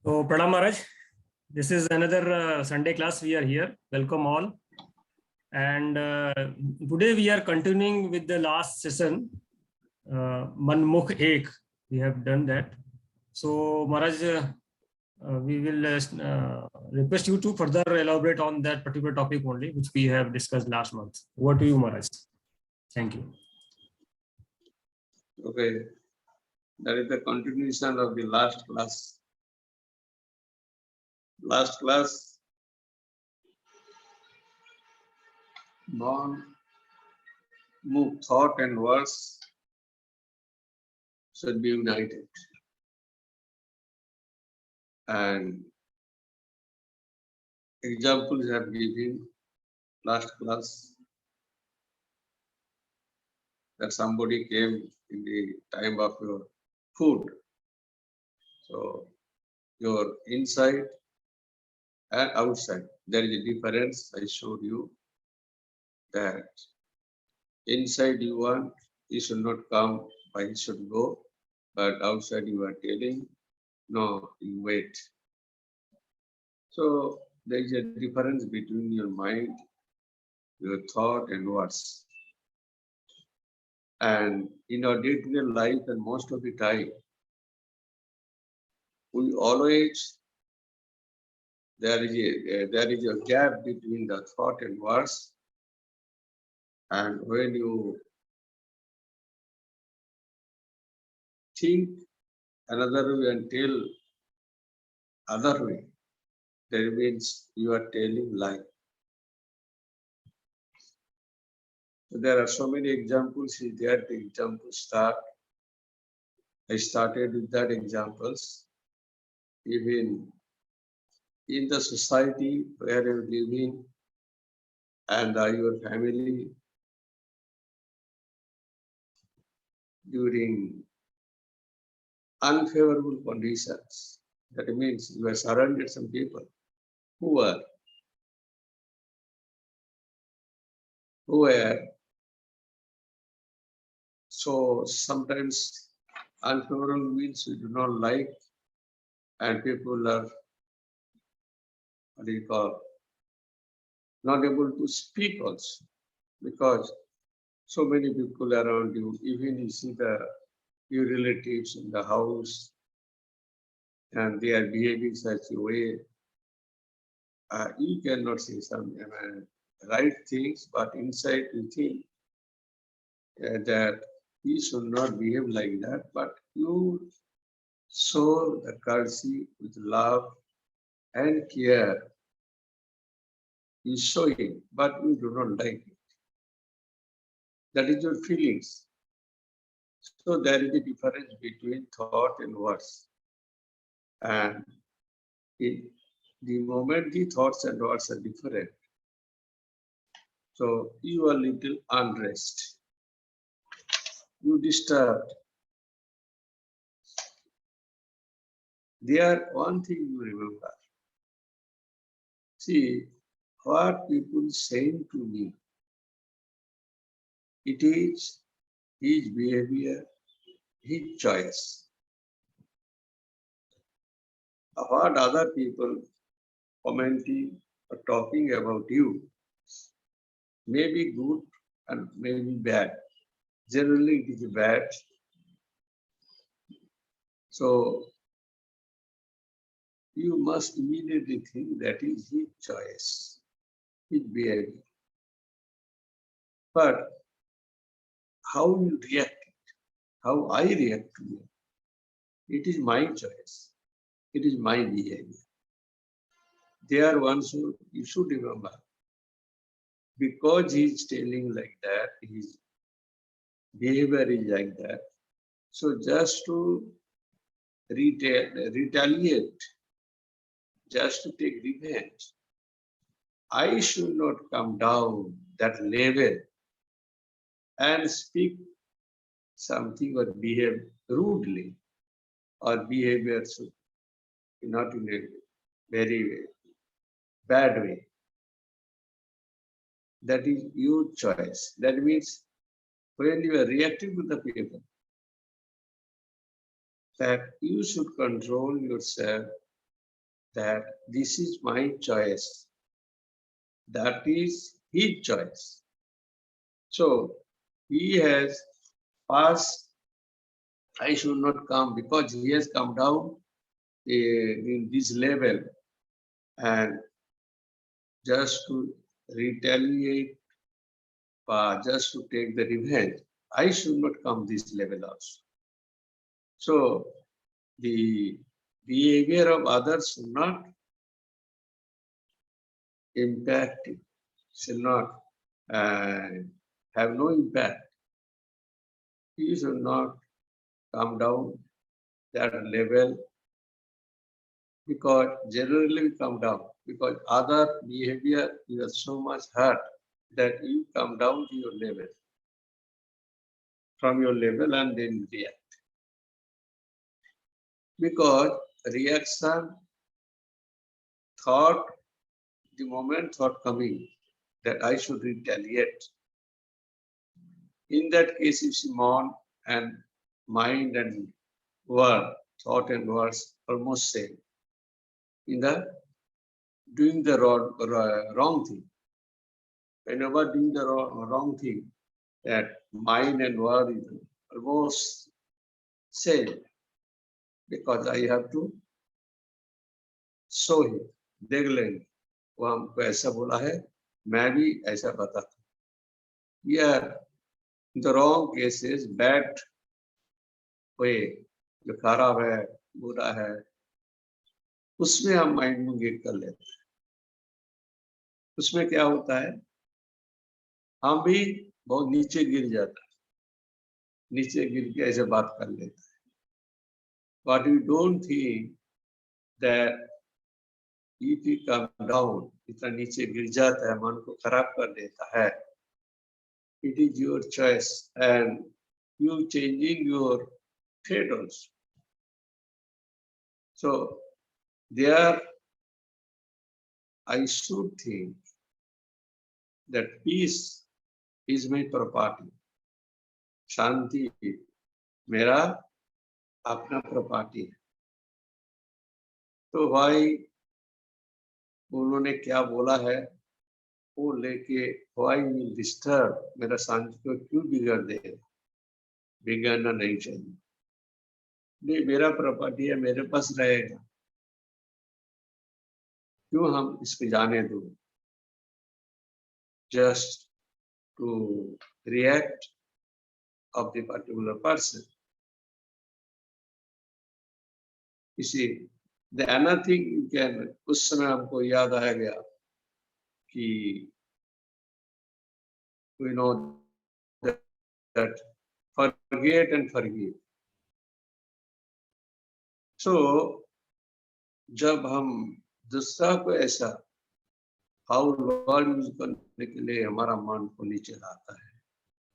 So, Pranam Maharaj, this is another Sunday class. We are here. Welcome all. And today we are continuing with the last session, Mukh Ek. We have done that. So, Maharaj, we will request you to further elaborate on that particular topic only, which we have discussed last month. Over to you, Maharaj. Thank you. Okay, that is the continuation of the last class. Last class, non-move thought and words should be united. And examples have given last class that somebody came in the time of your food. So your inside and outside, there is a difference. I showed you that inside you want, he should not come, but he should go. But outside you are telling, no, you wait. So there is a difference between your mind, your thought and words. And in our day-to-day life and most of the time, we always, there is a gap between the thought and words. And when you think another way and tell other way, that means you are telling lie. So there are so many examples here. The examples start. I started with that examples. Even in the society where you live in and your family, during unfavorable conditions, that means you are surrounded some people who were so sometimes unfavorable means we do not like, and people are, what do you call, not able to speak also, because so many people around you, even you see your relatives in the house, and they are behaving such a way, you cannot say some right things, but inside you think that he should not behave like that, but you show the courtesy with love and care. You show it, but you do not like it. That is your feelings. So there is a difference between thought and words. And in the moment the thoughts and words are different, so you are little unrest. You disturbed. There, one thing you remember. See, what people saying to me, it is his behavior, his choice. What other people commenting or talking about you may be good and may be bad. Generally, it is bad. So, you must immediately think that is his choice, his behavior. But how you react, how I react to it is my choice. It is my behavior. There once you should remember, because he is telling like that, his behavior is like that. So just to retaliate, just to take revenge, I should not come down that level and speak something or behave rudely or behavior should not in a very bad way. That is your choice. That means when you are reacting to the people, that you should control yourself that this is my choice, that is his choice. So he has passed, I should not come because he has come down in this level, and just to retaliate, just to take the revenge, I should not come this level also. So the behavior of others should not impact, should not have no impact. He should not come down that level, because generally we come down because other behavior you are so much hurt that you come down to your level, from your level, and then react. Because reaction, thought, the moment thought coming that I should retaliate, in that case, you see mind and word, thought and words almost same. In the doing the wrong thing. Whenever doing the wrong thing, that mind and word is almost same. Because I have to show him, देख लेंगे वो हमको ऐसा बोला है, मैं भी ऐसा बताता हूँ. Yeah, the wrong cases, bad way, जो खराब है, बुरा है, उसमें हम माइंड में गेट कर लेते हैं. उसमें क्या होता है, हम भी बहुत नीचे गिर जाता है, नीचे गिर के ऐसे बात कर लेते हैं. But we don't think that if we come down, इतना नीचे गिर जाता है, मन को खराब कर देता है. It is your choice, and you changing your fate also. So there, I should think that peace is my property. शांति मेरा अपना प्रॉपर्टी है. तो भाई उन्होंने क्या बोला है वो लेके व्हाई विल डिस्टर्ब, मेरा शांति को क्यों बिगाड़ देगा? बिगाड़ना नहीं चाहिए. नहीं, मेरा प्रॉपर्टी है, मेरे पास रहेगा, क्यों हम इसको जाने दो? Just to react of the particular person. You see, the another thing you can, उस समय हमको याद आया गया कि we know that forget and forgive. So जब हम दूसरा को ऐसा हाउ वर्ड यूज करने के लिए हमारा मन को नीचे लाता है,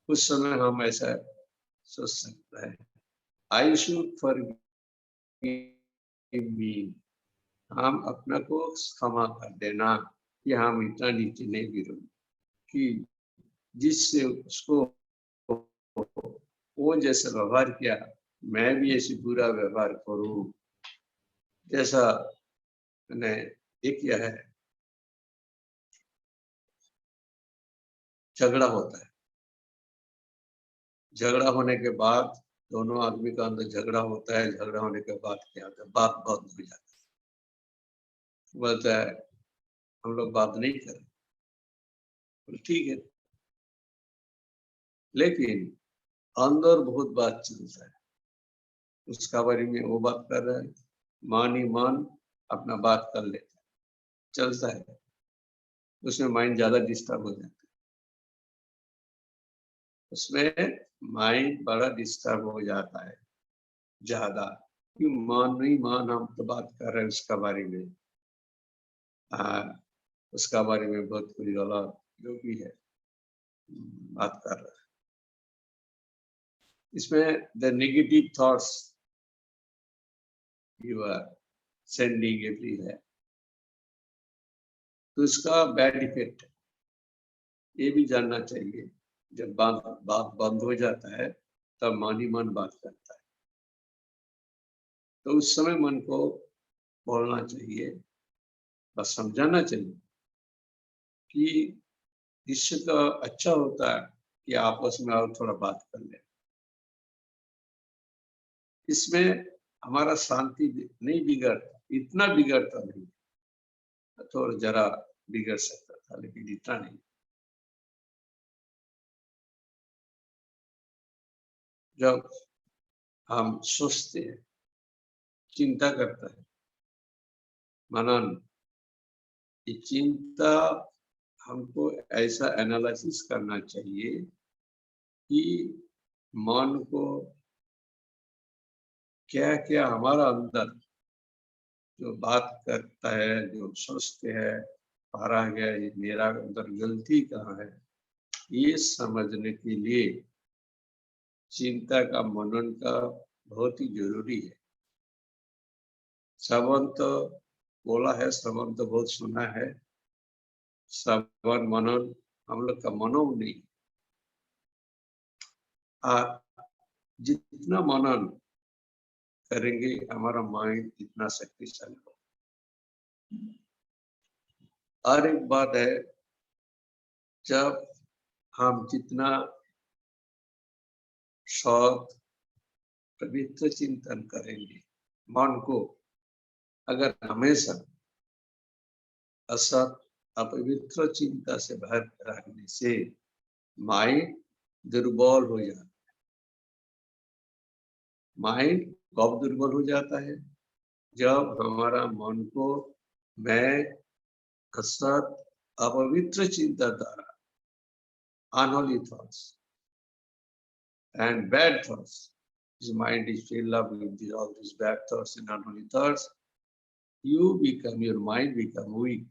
उस समय हम ऐसा सोच सकते हैं, आई शुड फॉरगिव मी, हम अपना को क्षमा कर देना कि हम इतना नीचे नहीं गिरो कि जिससे उसको वो जैसा व्यवहार किया मैं भी ऐसी बुरा व्यवहार करूं. जैसा मैंने ये किया है, झगड़ा होता है, झगड़ा होने के बाद दोनों आदमी का अंदर झगड़ा होता है, झगड़ा होने के बाद क्या होता है, बात बंद हो जाती है. बोलता है हम लोग बात नहीं करें, ठीक है, लेकिन अंदर बहुत बात चलता है, उसका बारे में वो बात कर रहा है, मान ही मान अपना बात कर लेता है, चलता है, उसमें माइंड ज्यादा डिस्टर्ब हो जाता है, उसमें माइंड बड़ा डिस्टर्ब हो जाता है ज्यादा. क्यों मान नहीं मान, हम तो बात कर रहे हैं उसका बारे में, उसका बारे में बहुत कुछ गलत जो भी है बात कर रहा है. इसमें the negative thoughts you are sending everywhere, तो इसका बैड इफेक्ट ये भी जानना चाहिए. जब बात बंद हो जाता है तब मन ही मन बात करता है, तो उस समय मन को बोलना चाहिए बस समझाना चाहिए कि इससे तो अच्छा होता है कि आपस में और थोड़ा बात कर ले। इसमें हमारा शांति नहीं बिगड़ता, इतना बिगड़ता नहीं, थोड़ा जरा बिगड़ सकता था लेकिन इतना नहीं। जब हम सोचते हैं, चिंता करता है, मनन, ये चिंता हमको ऐसा एनालिसिस करना चाहिए कि मन को क्या क्या हमारा अंदर जो बात करता है, जो सोचते हैं, हारा गया, ये मेरा अंदर गलती कहाँ है, ये समझने के लिए चिंता का मनन का बहुत ही जरूरी है। श्रवण तो बोला है, श्रवण तो बहुत सुना है, श्रवण मनन हम लोग का मनो नहीं। जितना मनन करेंगे हमारा माइंड इतना शक्तिशाली होगा। और एक बात है, जब हम जितना सत पवित्र चिंतन करेंगे, मन को अगर हमेशा असत अपवित्र चिंता से भर रखने से माइंड दुर्बल हो जाता है। माइंड कब दुर्बल हो जाता है? जब हमारा मन को मैं असत अपवित्र चिंता द्वारा, unholy thoughts and bad thoughts, his mind is filled up with all these bad thoughts and unholy thoughts, your mind become weak,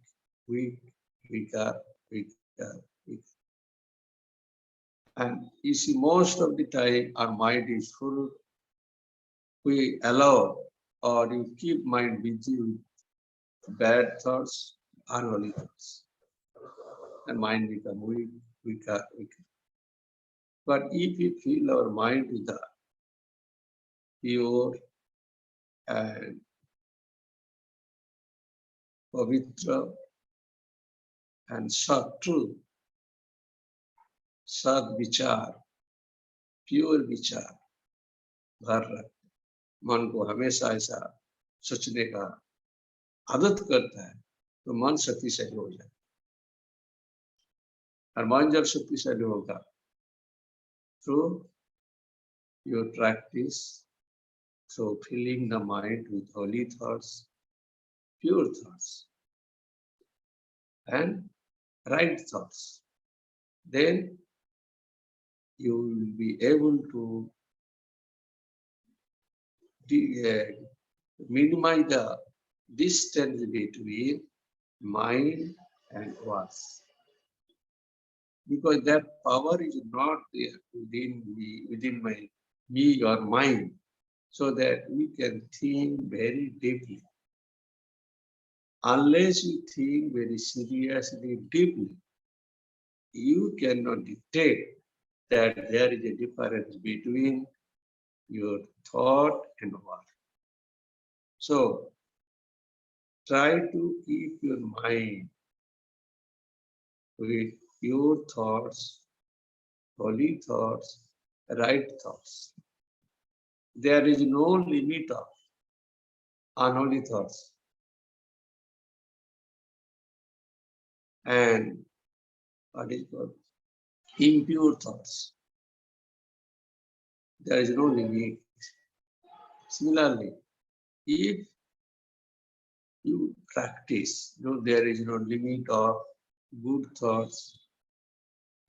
weaker. And you see, most of the time our mind is full. We allow or you keep mind busy with bad thoughts, unholy thoughts, and mind become weaker. But if we fill our mind with the pure and pavitra and sat truth, सद विचार, pure विचार भर रख, मन को हमेशा ऐसा सोचने का आदत करता है तो मन शक्तिशाली हो जाता है। और मन जब शक्तिशाली होगा तो your practice, through filling the mind with holy thoughts, pure thoughts and right thoughts, then you will be able to minimize the distance between mind and words, because that power is not there within me or mind, so that we can think very deeply. Unless you think very seriously, deeply, you cannot detect that there is a difference between your thought and word. So try to keep your mind with pure thoughts, holy thoughts, right thoughts. There is no limit of unholy thoughts. And what is called impure thoughts. There is no limit. Similarly, if you practice, there is no limit of good thoughts,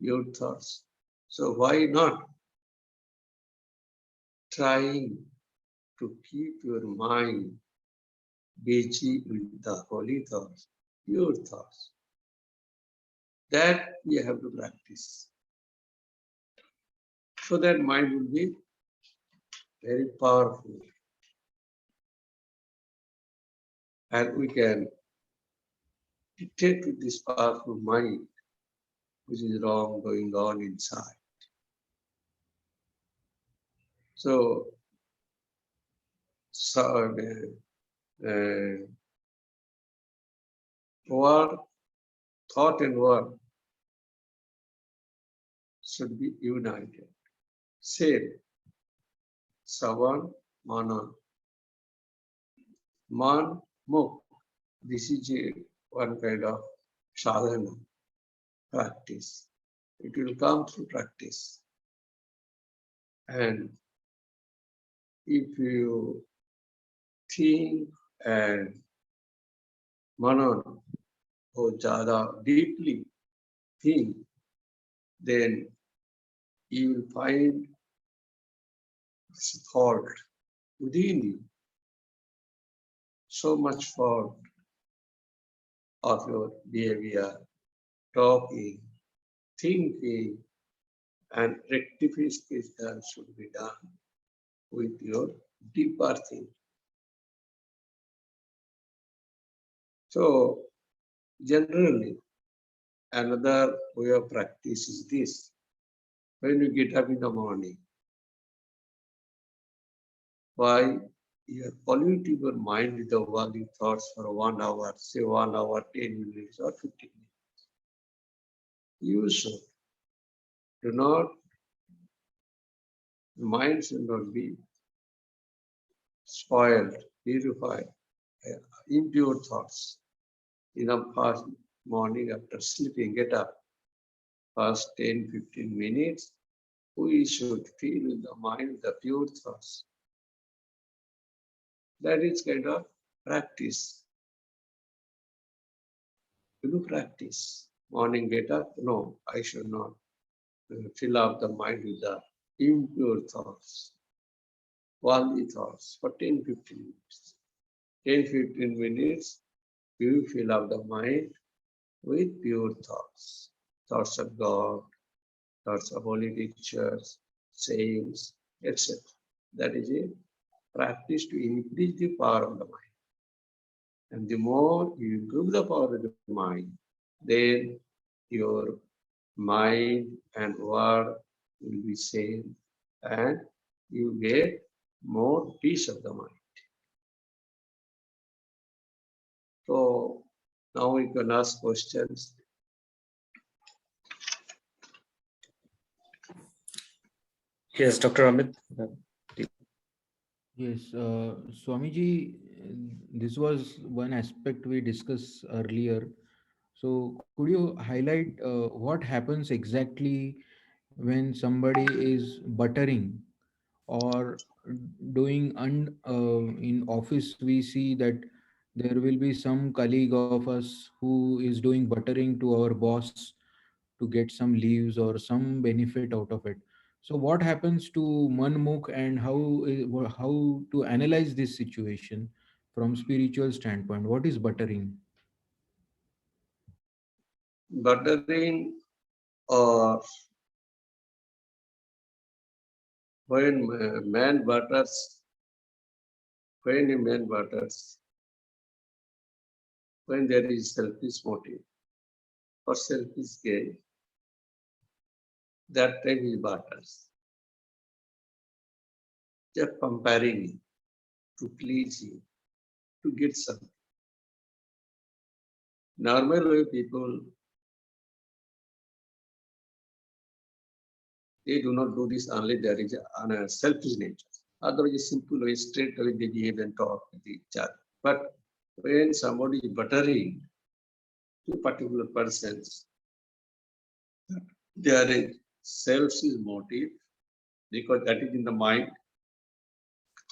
pure thoughts. So why not trying to keep your mind busy with the holy thoughts, pure thoughts? That you have to practice. So that mind will be very powerful. And we can detect with this powerful mind which is wrong going on inside. So word, thought and word should be united. Same. Savan, Manan. Man, Mukh. This is one kind of sadhana, practice. It will come through practice. And if you think and manan or jada deeply think, then you will find thought within you. So much fault of your behavior, talking, thinking, and rectification should be done with your deeper thinking. So, generally, another way of practice is this. When you get up in the morning, why you are polluting your mind with the worldly thoughts for 1 hour, say 1 hour, 10 minutes, or 15 minutes. You should do not, the mind should not be spoiled, purified, impure thoughts. In the first morning after sleeping, get up. First 10, 15 minutes, we should fill the mind with the pure thoughts. That is kind of practice. You practice. Morning get up, no, I should not fill up the mind with the impure thoughts, worldly thoughts for 10, 15 minutes. 10, 15 minutes, you fill up the mind with pure thoughts. Thoughts of God, thoughts of holy teachers, sayings, etc. That is a practice to increase the power of the mind. And the more you improve the power of the mind, then your mind and word will be same, and you get more peace of the mind. So now we can ask questions. Yes, Dr. Amit. Yes, Swamiji, this was one aspect we discussed earlier. So, could you highlight what happens exactly when somebody is buttering or doing in office? We see that there will be some colleague of us who is doing buttering to our boss to get some leaves or some benefit out of it. So what happens to manmukh, and how to analyze this situation from spiritual standpoint? What is buttering? Buttering, or when man butters, when a man butters, when there is selfish motive or selfish gain, that time he butters. Just comparing him to please you, to get something. Normal way people, they do not do this unless there is a selfish nature. Otherwise, a simple way, straight away they behave and talk with each other. But when somebody is buttering two particular persons, there is selfish motive, because that is in the mind.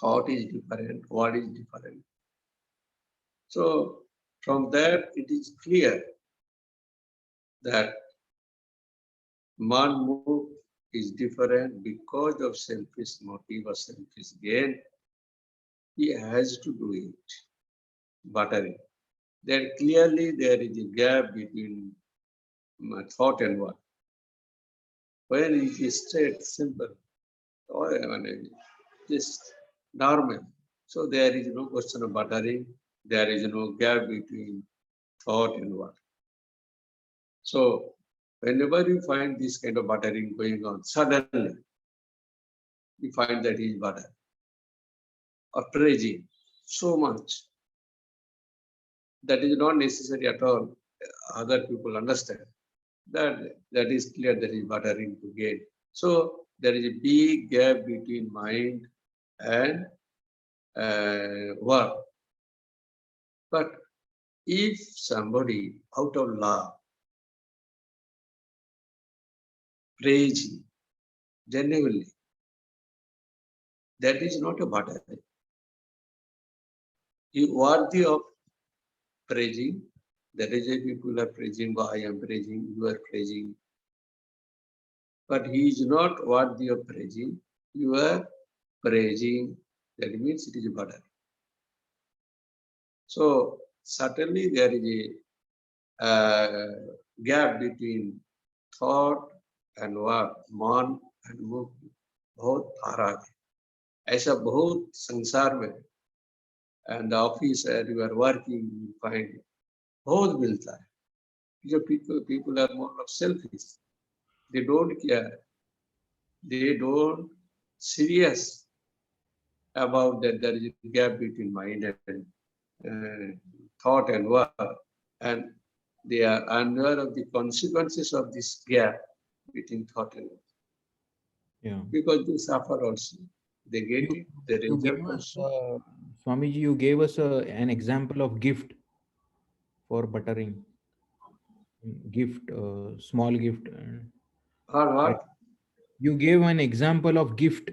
Thought is different, word is different. So from that it is clear that manmukh is different because of selfish motive or selfish gain. He has to do it, buttering. Then clearly there is a gap between thought and word. When it is straight, simple, or just normal. So there is no question of buttering. There is no gap between thought and word. So whenever you find this kind of buttering going on, suddenly you find that he is butter or praising so much. that is not necessary at all. Other people understand that is clear, that is buttering to gain. So there is a big gap between mind and work. But if somebody out of love, praising genuinely, that is not a buttering. You worthy of praising. That is why people are praising, I am praising, you are praising. But he is not worthy of praising. You are praising. That means it is a burden. So certainly there is a gap between thought and work, man and mukh. बहुत फाराग है. ऐसा बहुत संसार में and the office where you are working, you find बहुत मिलता है. जो people are more of selfish. They don't care. They don't serious about that there is a gap between mind and thought and work, and they are unaware of the consequences of this gap between thought and work. Yeah. Because they suffer also. They get it, they You reject gave us, also. Swamiji, you gave us an example of gift for buttering. Gift, small gift. Or what? You gave an example of gift.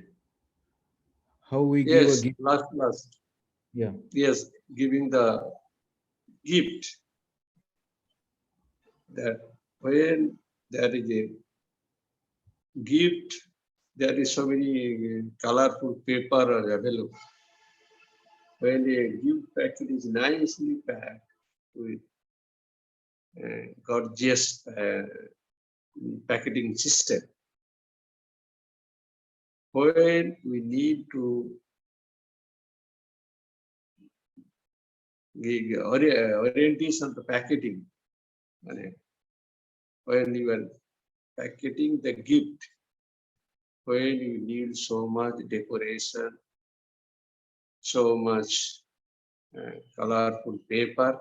How we give a Yes, gift. last. Yeah. Yes, giving the gift. That when there is a gift, there is so many colorful paper available. When a gift packet is nicely packed with gorgeous packaging system, when we need to give orientation to packaging, when you are packaging the gift, when you need so much decoration, so much colorful paper,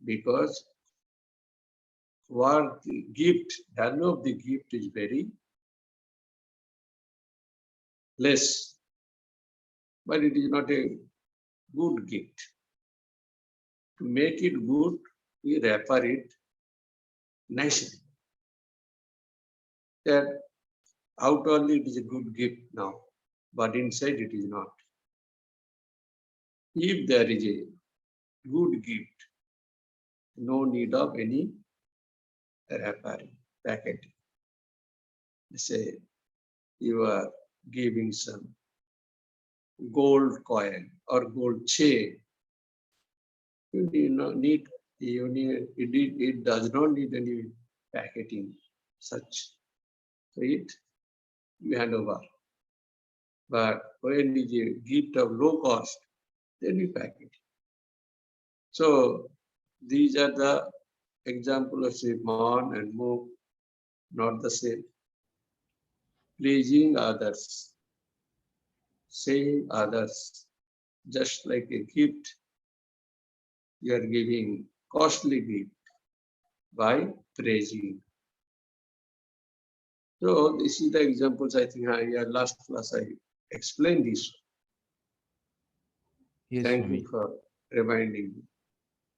because what the gift, value of the gift is very less, but it is not a good gift. To make it good, we wrapper it nicely. That outwardly it is a good gift now, but inside it is not. If there is a good gift, no need of any wrapping, packaging. Say you are giving some gold coin or gold chain. You need it does not need any packaging such. So you hand over. But when it is a gift of low cost, then we pack it. So these are the examples of say man and mukh, not the same. Pleasing others, saying others, just like a gift, you are giving costly gift by praising. So this is the examples I think last class I explained this. Yes, Thank Swami. you for reminding me.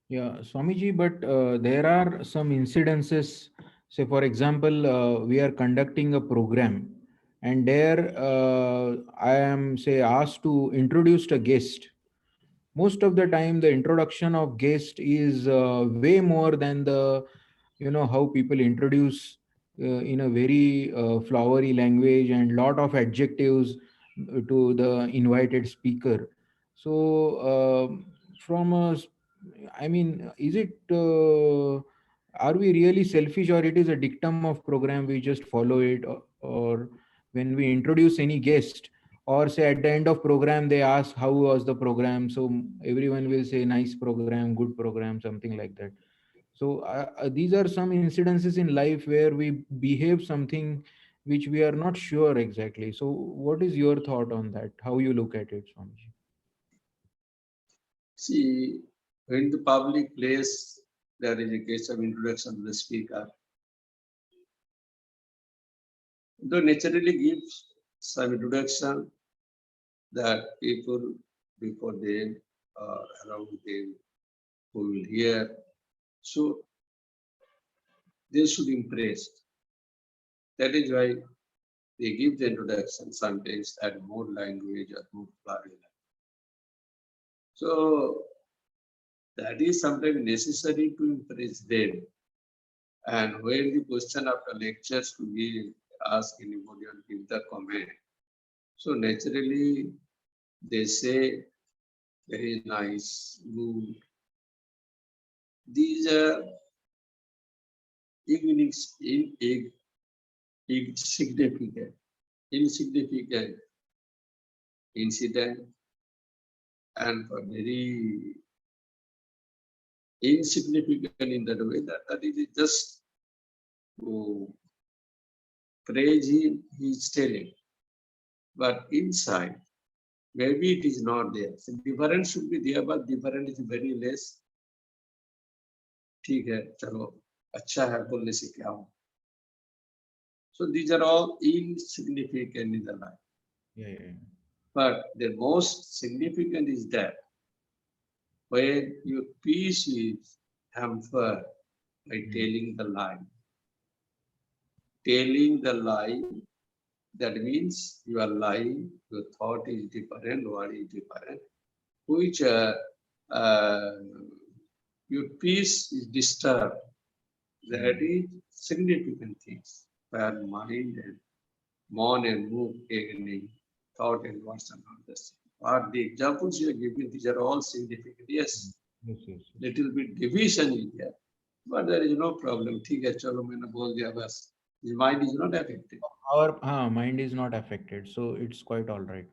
Yeah, Swamiji, but there are some incidences. Say, for example, we are conducting a program, and there I am, say, asked to introduce a guest. Most of the time, the introduction of guest is way more than the, how people introduce in a very flowery language and lot of adjectives to the invited speaker. So, from a I mean, is it, are we really selfish, or it is a dictum of program, we just follow it, or when we introduce any guest, or say at the end of program, they ask, how was the program? So everyone will say, nice program, good program, something like that. So these are some incidences in life where we behave something which we are not sure exactly. So what is your thought on that? How you look at it, Swamiji? See, in the public place, there is a case of introduction to the speaker. Though naturally gives some introduction that people before them or around them who will hear, so they should impress. That is why they give the introduction, sometimes add more language or more flowery. So that is sometimes necessary to impress them. And when the question after lectures to be ask anybody or give the comment, so naturally they say very nice, good. These are insignificant incident, and for very insignificant in that way that it is just to praise him, he is telling. But inside, maybe it is not there. So difference should be there, but difference is very less. ठीक है, चलो अच्छा है बोलने से क्या हो. So these are all insignificant in the life. Yeah. But the most significant is that when your peace is hampered by telling the lie. Telling the lie, that means you are lying, your thought is different, word is different, which your peace is disturbed. That is significant things, where mind and Mukh and Mukh Ek, thought and words and all this. But the examples you are giving, these are all significant. Yes, little bit division is there, but there is no problem. ठीक है, चलो मैंने बोल दिया बस. His mind is not affected. Our mind is not affected, so it's quite all right.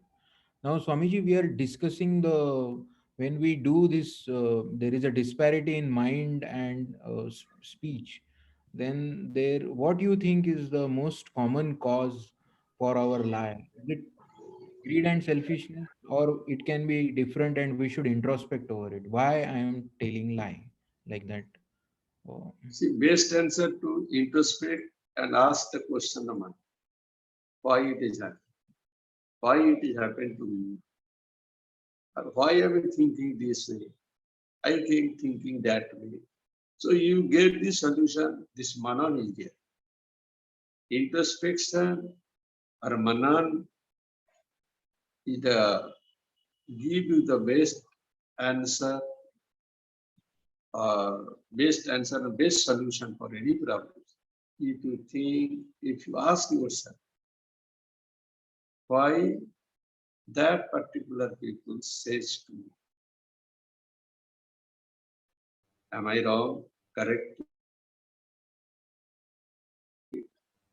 Now, Swamiji, we are discussing when we do this, there is a disparity in mind and speech. Then what do you think is the most common cause for our lie? Is it greed and selfishness, or it can be different and we should introspect over it? Why I am telling lie like that? Oh. See, best answer to introspect and ask the question of mind. Why it is happening? Why it is happened to me? Or why am I thinking this way? I think thinking that way. So you get the solution. This manan is there. Introspection or manan is give you the best answer and best solution for any problem. If you think, if you ask yourself, why that particular people says to me, am I wrong? Correct?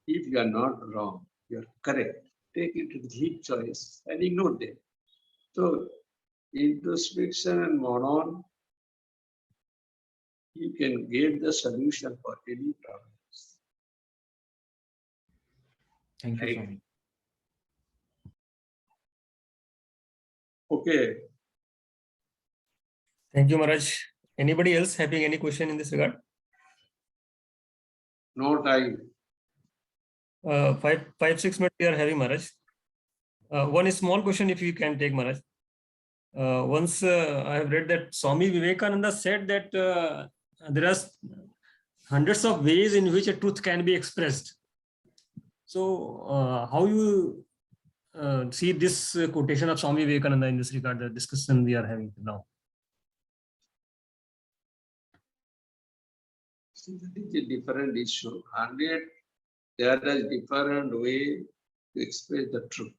If you are not wrong, you are correct. Take it to the his choice and ignore them. So introspection and monon, you can get the solution for any problems. Thank you, Swami. Okay. Thank you, Maharaj. Anybody else having any question in this regard? No time. 5-6 minutes we are having, Maharaj. One small question if you can take, Maharaj. Once I have read that Swami Vivekananda said that there are hundreds of ways in which a truth can be expressed. So how you see this quotation of Swami Vivekananda in this regard, the discussion we are having now? See, that is a different issue. 100, there is different way to express the truth.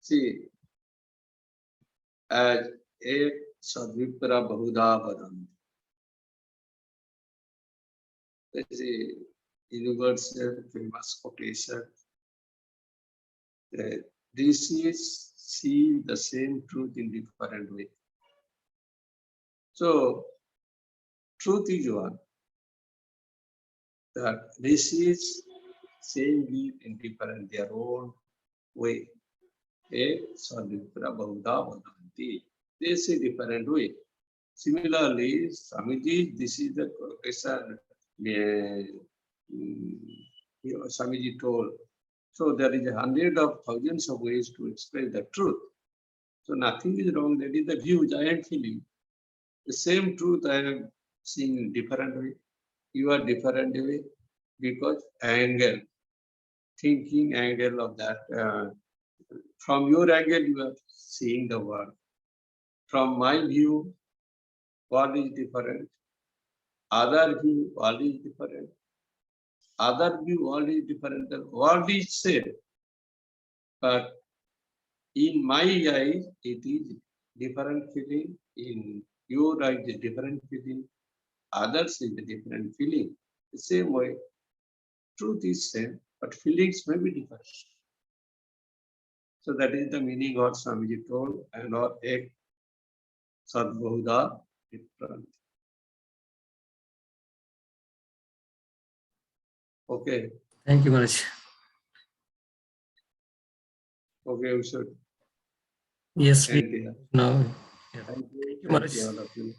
See, as ek sadvipra bahuda vadanti. There is a universal famous quotation. The rishis see the same truth in different way. So, truth is one. That rishis same believe in different their own way. Ek sadvipra bahuda vadanti. they say different way. Similarly, Swamiji, this is the question Swamiji told. So there is hundreds of thousands of ways to explain the truth. So nothing is wrong. That is the views I am feeling. The same truth I am seeing in different way. You are different way because angle, thinking angle of that. From your angle, you are seeing the world. From my view, world is different. Other view, world is different. Other view, world is different. The world is same, but in my eyes, it is different feeling. In your eyes, a different feeling. Others is a different feeling. The same way, truth is same, but feelings may be different. So that is the meaning of Swamiji told, and or ek sadbahuda different. Okay. Thank you, Maharaj. Okay, we should Yes, end here. now. Thank you, Maharaj. all of you.